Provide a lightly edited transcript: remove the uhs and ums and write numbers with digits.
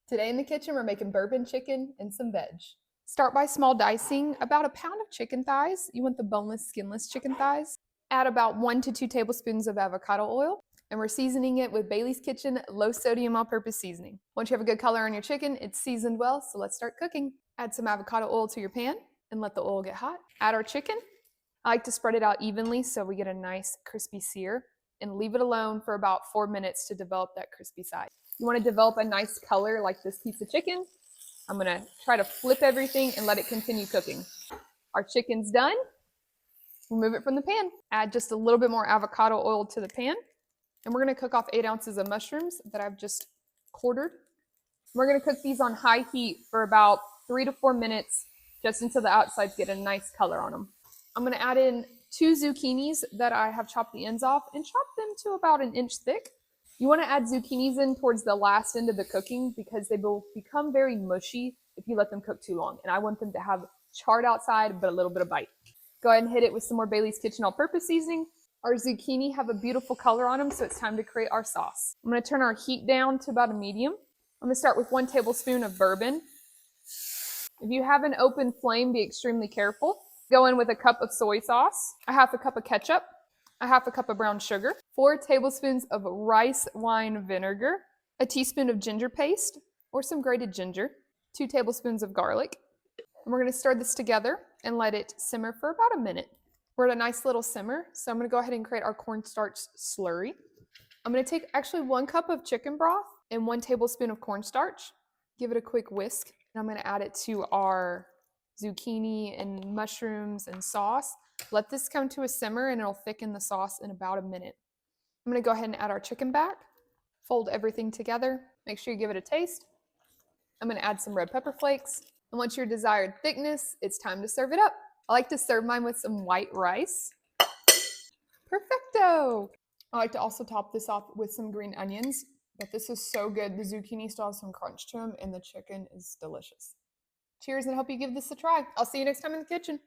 Today in the kitchen, we're making bourbon chicken and some veg. Start by small dicing about a pound of chicken thighs. You want the boneless, skinless chicken thighs. Add about 1 to 2 tablespoons of avocado oil, and we're seasoning it with Bailey's Kitchen low sodium all-purpose seasoning. Once you have a good color on your chicken, it's seasoned well, so let's start cooking. Add some avocado oil to your pan and let the oil get hot. Add our chicken. I like to spread it out evenly so we get a nice crispy sear, and leave it alone for about 4 minutes to develop that crispy side. You want to develop a nice color like this piece of chicken. I'm going to try to flip everything and let it continue cooking. Our chicken's done. Remove it from the pan. Add just a little bit more avocado oil to the pan. And we're going to cook off 8 ounces of mushrooms that I've just quartered. We're going to cook these on high heat for about 3 to 4 minutes, just until the outsides get a nice color on them. I'm going to add in 2 zucchinis that I have chopped the ends off and chop them to about 1 inch thick. You want to add zucchinis in towards the last end of the cooking because they will become very mushy if you let them cook too long. And I want them to have charred outside, but a little bit of bite. Go ahead and hit it with some more Bailey's Kitchen all-purpose seasoning. Our zucchini have a beautiful color on them, so it's time to create our sauce. I'm going to turn our heat down to about a medium. I'm going to start with 1 tablespoon of bourbon. If you have an open flame, be extremely careful. Go in with a cup of soy sauce, a half a cup of ketchup, a half a cup of brown sugar, 4 tablespoons of rice wine vinegar, a teaspoon of ginger paste or some grated ginger, 2 tablespoons of garlic. And we're going to stir this together and let it simmer for about a minute. We're at a nice little simmer, so I'm going to go ahead and create our cornstarch slurry. I'm going to take actually 1 cup of chicken broth and 1 tablespoon of cornstarch. Give it a quick whisk, and I'm going to add it to our zucchini and mushrooms and sauce. Let this come to a simmer and it'll thicken the sauce in about a minute. I'm going to go ahead and add our chicken back. Fold everything together. Make sure you give it a taste. I'm going to add some red pepper flakes. And once your desired thickness, it's time to serve it up. I like to serve mine with some white rice. Perfecto! I like to also top this off with some green onions, but this is so good. The zucchini still has some crunch to them and the chicken is delicious. Cheers, and I hope you give this a try. I'll see you next time in the kitchen.